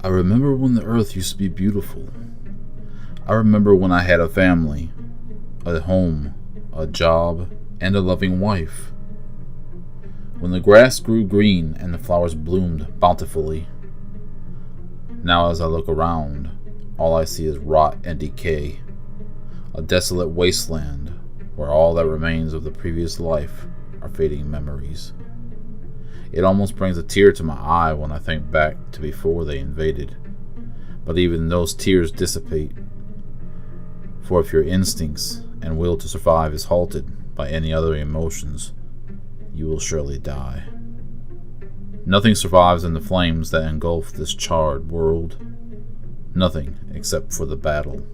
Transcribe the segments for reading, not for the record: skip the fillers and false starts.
I remember when the earth used to be beautiful. I remember when I had a family, a home, a job, and a loving wife. When the grass grew green and the flowers bloomed bountifully. Now as I look around, all I see is rot and decay. A desolate wasteland where all that remains of the previous life are fading memories. It almost brings a tear to my eye when I think back to before they invaded. But even those tears dissipate. For if your instincts and will to survive is halted by any other emotions, you will surely die. Nothing survives in the flames that engulf this charred world. Nothing except for the battle.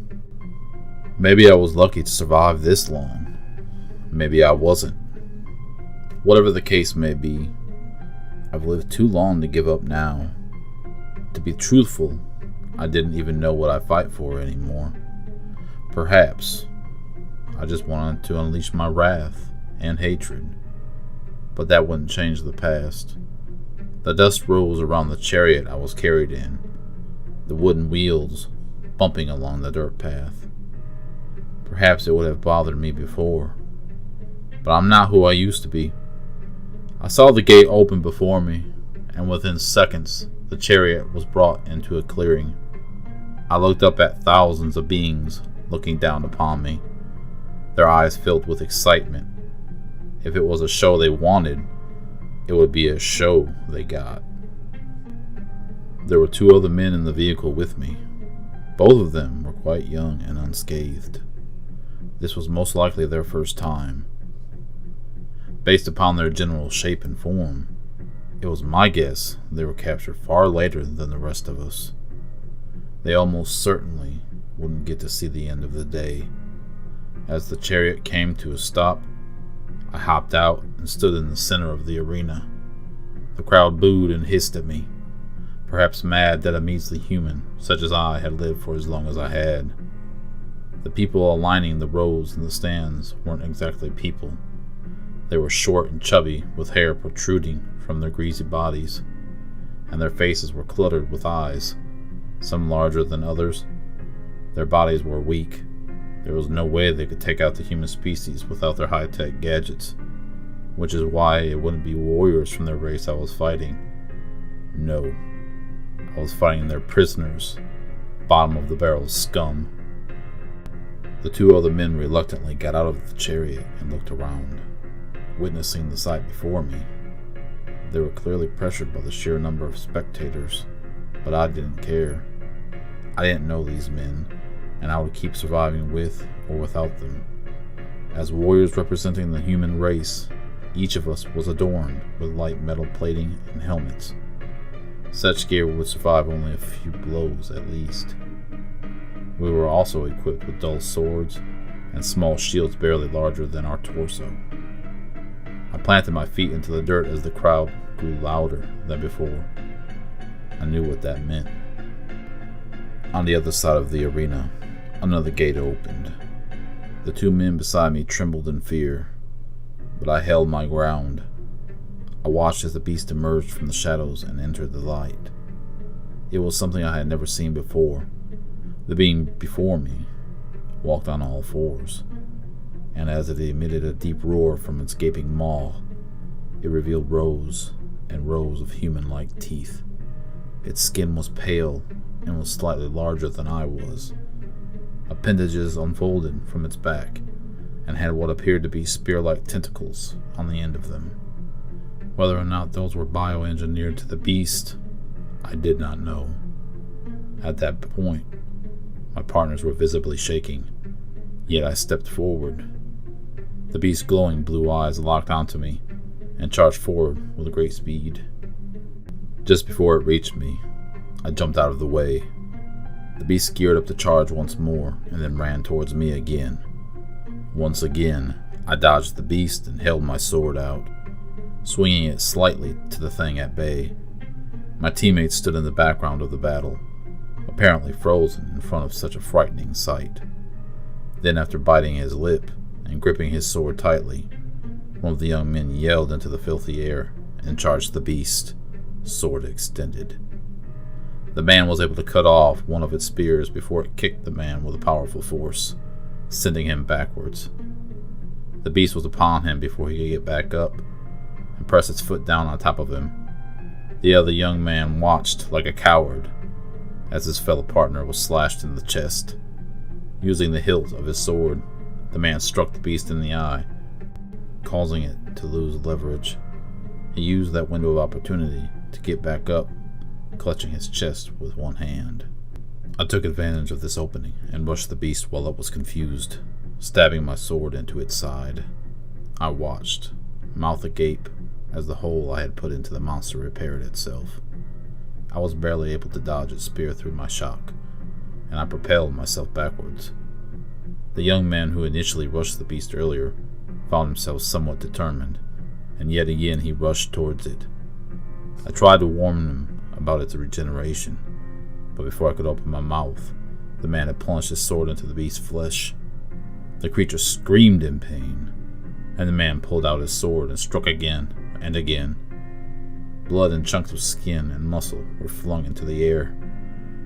Maybe I was lucky to survive this long. Maybe I wasn't. Whatever the case may be, I've lived too long to give up now. To be truthful, I didn't even know what I fight for anymore. Perhaps I just wanted to unleash my wrath and hatred, but that wouldn't change the past. The dust rose around the chariot I was carried in, the wooden wheels bumping along the dirt path. Perhaps it would have bothered me before, but I'm not who I used to be. I saw the gate open before me, and within seconds, the chariot was brought into a clearing. I looked up at thousands of beings looking down upon me, their eyes filled with excitement. If it was a show they wanted, it would be a show they got. There were two other men in the vehicle with me. Both of them were quite young and unscathed. This was most likely their first time. Based upon their general shape and form, it was my guess they were captured far later than the rest of us. They almost certainly wouldn't get to see the end of the day. As the chariot came to a stop, I hopped out and stood in the center of the arena. The crowd booed and hissed at me, perhaps mad that a measly human such as I had lived for as long as I had. The people aligning the rows in the stands weren't exactly people. They were short and chubby, with hair protruding from their greasy bodies, and their faces were cluttered with eyes, some larger than others. Their bodies were weak. There was no way they could take out the human species without their high-tech gadgets, which is why it wouldn't be warriors from their race I was fighting. No, I was fighting their prisoners, bottom-of-the-barrel scum. The two other men reluctantly got out of the chariot and looked around, witnessing the sight before me. They were clearly pressured by the sheer number of spectators, but I didn't care. I didn't know these men, and I would keep surviving with or without them. As warriors representing the human race, each of us was adorned with light metal plating and helmets. Such gear would survive only a few blows at least. We were also equipped with dull swords and small shields barely larger than our torso. I planted my feet into the dirt as the crowd grew louder than before. I knew what that meant. On the other side of the arena, another gate opened. The two men beside me trembled in fear, but I held my ground. I watched as the beast emerged from the shadows and entered the light. It was something I had never seen before. The being before me walked on all fours, and as it emitted a deep roar from its gaping maw, it revealed rows and rows of human-like teeth. Its skin was pale and was slightly larger than I was. Appendages unfolded from its back and had what appeared to be spear-like tentacles on the end of them. Whether or not those were bioengineered to the beast, I did not know. At that point, my partners were visibly shaking, yet I stepped forward. The beast's glowing blue eyes locked onto me and charged forward with great speed. Just before it reached me, I jumped out of the way. The beast geared up to charge once more and then ran towards me again. Once again, I dodged the beast and held my sword out, swinging it slightly to the thing at bay. My teammates stood in the background of the battle, apparently frozen in front of such a frightening sight. Then, after biting his lip and gripping his sword tightly, one of the young men yelled into the filthy air and charged the beast, sword extended. The man was able to cut off one of its spears before it kicked the man with a powerful force, sending him backwards. The beast was upon him before he could get back up and press its foot down on top of him. The other young man watched like a coward as his fellow partner was slashed in the chest. Using the hilt of his sword, the man struck the beast in the eye, causing it to lose leverage. He used that window of opportunity to get back up, clutching his chest with one hand. I took advantage of this opening and rushed the beast while it was confused, stabbing my sword into its side. I watched, mouth agape, as the hole I had put into the monster repaired itself. I was barely able to dodge its spear through my shock, and I propelled myself backwards. The young man who initially rushed the beast earlier found himself somewhat determined, and yet again he rushed towards it. I tried to warn him about its regeneration, but before I could open my mouth, the man had plunged his sword into the beast's flesh. The creature screamed in pain, and the man pulled out his sword and struck again and again. Blood and chunks of skin and muscle were flung into the air,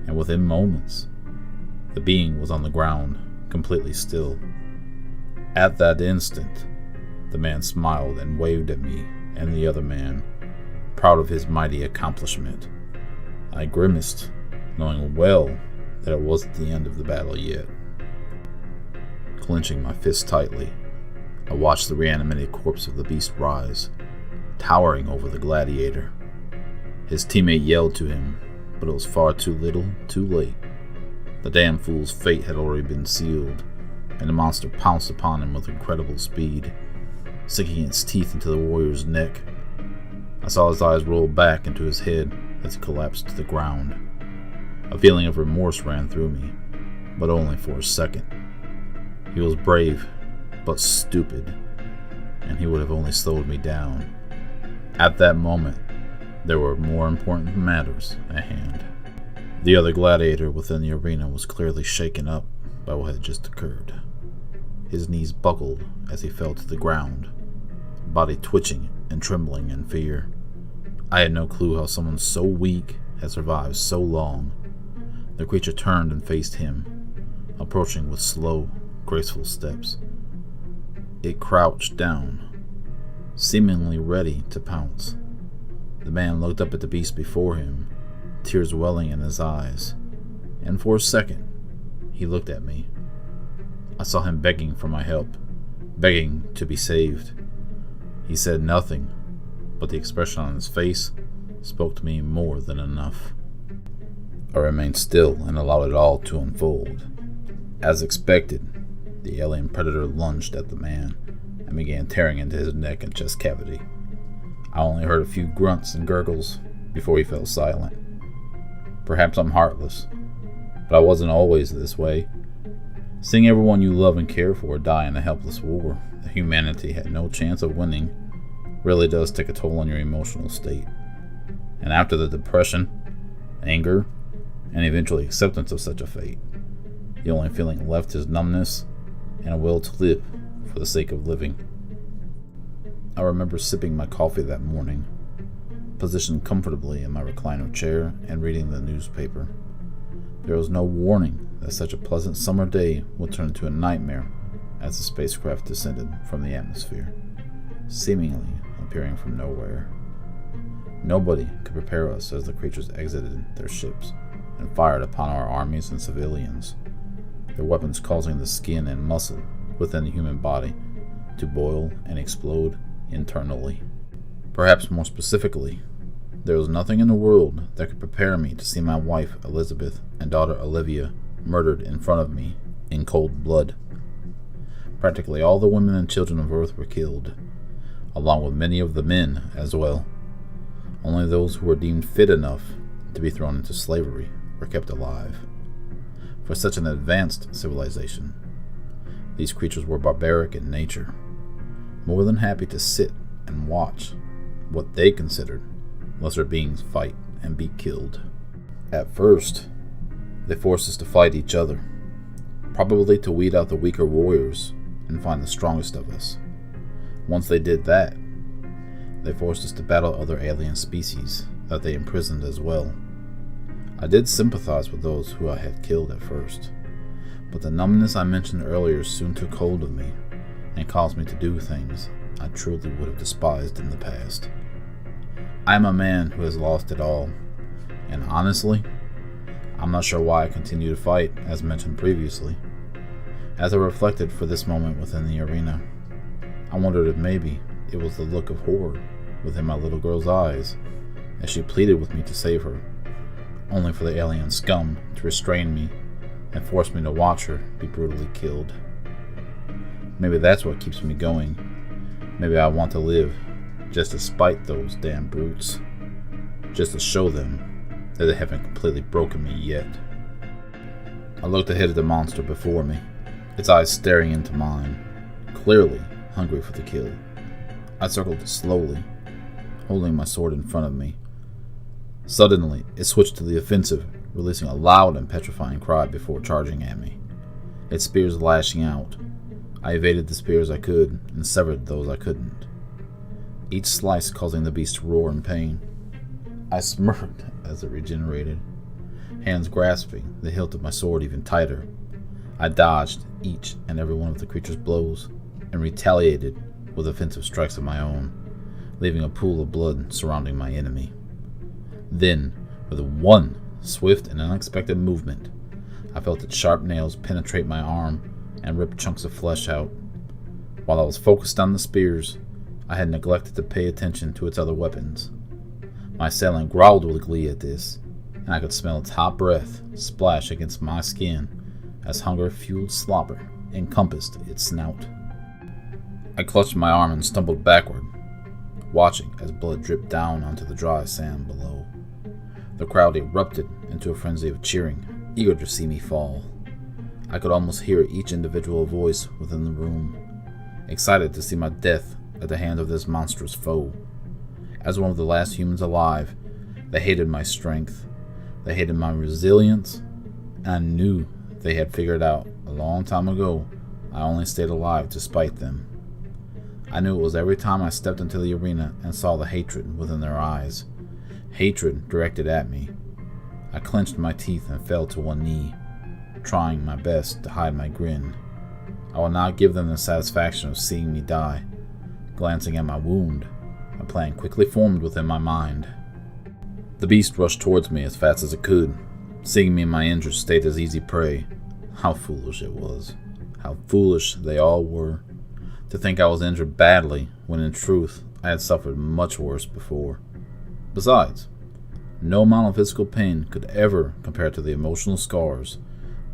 and within moments, the being was on the ground, completely still. At that instant, the man smiled and waved at me and the other man, proud of his mighty accomplishment. I grimaced, knowing well that it wasn't the end of the battle yet. Clenching my fist tightly, I watched the reanimated corpse of the beast rise, towering over the gladiator. His teammate yelled to him, but it was far too little, too late. The damn fool's fate had already been sealed, and the monster pounced upon him with incredible speed, sinking its teeth into the warrior's neck. I saw his eyes roll back into his head as he collapsed to the ground. A feeling of remorse ran through me, but only for a second. He was brave, but stupid, and he would have only slowed me down. At that moment, there were more important matters at hand. The other gladiator within the arena was clearly shaken up by what had just occurred. His knees buckled as he fell to the ground, body twitching and trembling in fear. I had no clue how someone so weak had survived so long. The creature turned and faced him, approaching with slow, graceful steps. It crouched down, seemingly ready to pounce. The man looked up at the beast before him, tears welling in his eyes, and for a second, he looked at me. I saw him begging for my help, begging to be saved. He said nothing, but the expression on his face spoke to me more than enough. I remained still and allowed it all to unfold. As expected, the alien predator lunged at the man and began tearing into his neck and chest cavity. I only heard a few grunts and gurgles before he fell silent. Perhaps I'm heartless, but I wasn't always this way. Seeing everyone you love and care for die in a helpless war that humanity had no chance of winning really does take a toll on your emotional state. And after the depression, anger, and eventually acceptance of such a fate, the only feeling left is numbness and a will to live for the sake of living. I remember sipping my coffee that morning, positioned comfortably in my recliner chair and reading the newspaper. There was no warning that such a pleasant summer day would turn into a nightmare as the spacecraft descended from the atmosphere, seemingly appearing from nowhere. Nobody could prepare us as the creatures exited their ships and fired upon our armies and civilians, their weapons causing the skin and muscle within the human body to boil and explode internally. Perhaps more specifically, there was nothing in the world that could prepare me to see my wife Elizabeth and daughter Olivia murdered in front of me in cold blood. Practically all the women and children of Earth were killed, along with many of the men as well. Only those who were deemed fit enough to be thrown into slavery were kept alive. For such an advanced civilization, these creatures were barbaric in nature, more than happy to sit and watch what they considered lesser beings fight and be killed. At first, they forced us to fight each other, probably to weed out the weaker warriors and find the strongest of us. Once they did that, they forced us to battle other alien species that they imprisoned as well. I did sympathize with those who I had killed at first, but the numbness I mentioned earlier soon took hold of me and caused me to do things I truly would have despised in the past. I am a man who has lost it all, and honestly, I'm not sure why I continue to fight, as mentioned previously. As I reflected for this moment within the arena, I wondered if maybe it was the look of horror within my little girl's eyes as she pleaded with me to save her, only for the alien scum to restrain me and force me to watch her be brutally killed. Maybe that's what keeps me going. Maybe I want to live just to spite those damn brutes, just to show them that they haven't completely broken me yet. I looked ahead at the monster before me, its eyes staring into mine, clearly hungry for the kill. I circled it slowly, holding my sword in front of me. Suddenly, it switched to the offensive, releasing a loud and petrifying cry before charging at me, its spears lashing out. I evaded the spears I could and severed those I couldn't, each slice causing the beast to roar in pain. I smirked as it regenerated, hands grasping the hilt of my sword even tighter. I dodged each and every one of the creature's blows and retaliated with offensive strikes of my own, leaving a pool of blood surrounding my enemy. Then, with one swift and unexpected movement, I felt its sharp nails penetrate my arm and rip chunks of flesh out. While I was focused on the spears, I had neglected to pay attention to its other weapons. My assailant growled with glee at this, and I could smell its hot breath splash against my skin as hunger-fueled slobber encompassed its snout. I clutched my arm and stumbled backward, watching as blood dripped down onto the dry sand below. The crowd erupted into a frenzy of cheering, eager to see me fall. I could almost hear each individual voice within the room, excited to see my death at the hand of this monstrous foe. As one of the last humans alive, they hated my strength, they hated my resilience, and I knew they had figured out a long time ago I only stayed alive to spite them. I knew it was every time I stepped into the arena and saw the hatred within their eyes, hatred directed at me. I clenched my teeth and fell to one knee, trying my best to hide my grin. I will not give them the satisfaction of seeing me die. Glancing at my wound, a plan quickly formed within my mind. The beast rushed towards me as fast as it could, seeing me in my injured state as easy prey. How foolish it was. How foolish they all were. To think I was injured badly, when in truth I had suffered much worse before. Besides, no amount of physical pain could ever compare to the emotional scars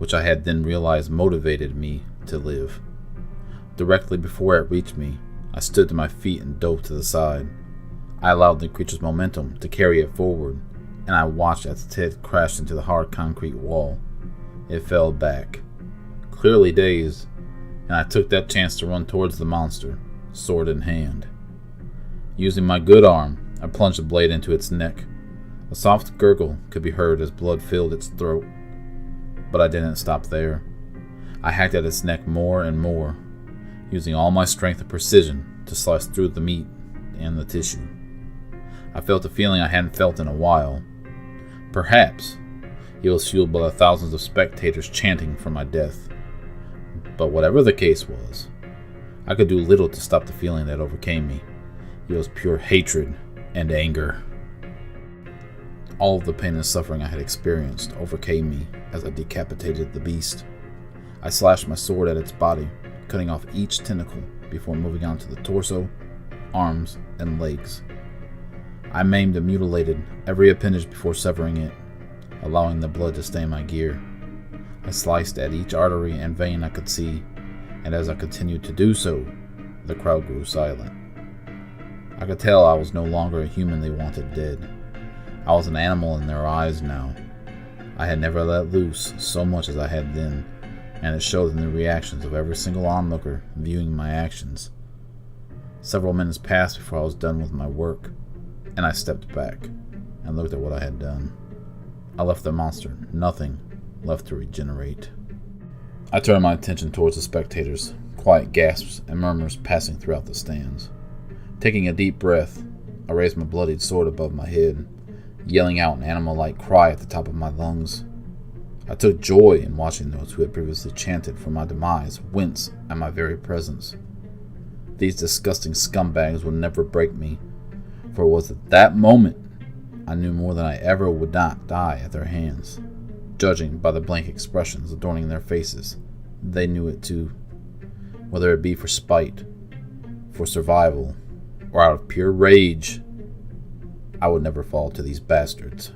which I had then realized motivated me to live. Directly before it reached me, I stood to my feet and dove to the side. I allowed the creature's momentum to carry it forward, and I watched as its head crashed into the hard concrete wall. It fell back, clearly dazed, and I took that chance to run towards the monster, sword in hand. Using my good arm, I plunged the blade into its neck. A soft gurgle could be heard as blood filled its throat. But I didn't stop there. I hacked at its neck more and more, using all my strength and precision to slice through the meat and the tissue. I felt a feeling I hadn't felt in a while. Perhaps it was fueled by the thousands of spectators chanting for my death. But whatever the case was, I could do little to stop the feeling that overcame me. It was pure hatred and anger. All of the pain and suffering I had experienced overcame me as I decapitated the beast. I slashed my sword at its body, cutting off each tentacle before moving on to the torso, arms, and legs. I maimed and mutilated every appendage before severing it, allowing the blood to stain my gear. I sliced at each artery and vein I could see, and as I continued to do so, the crowd grew silent. I could tell I was no longer a human they wanted dead. I was an animal in their eyes now. I had never let loose so much as I had then, and it showed in the reactions of every single onlooker viewing my actions. Several minutes passed before I was done with my work, and I stepped back and looked at what I had done. I left the monster nothing left to regenerate. I turned my attention towards the spectators, quiet gasps and murmurs passing throughout the stands. Taking a deep breath, I raised my bloodied sword above my head yelling out an animal-like cry at the top of my lungs. I took joy in watching those who had previously chanted for my demise wince at my very presence. These disgusting scumbags would never break me, for it was at that moment I knew more than I ever would not die at their hands. Judging by the blank expressions adorning their faces, they knew it too. Whether it be for spite, for survival, or out of pure rage, I would never fall to these bastards.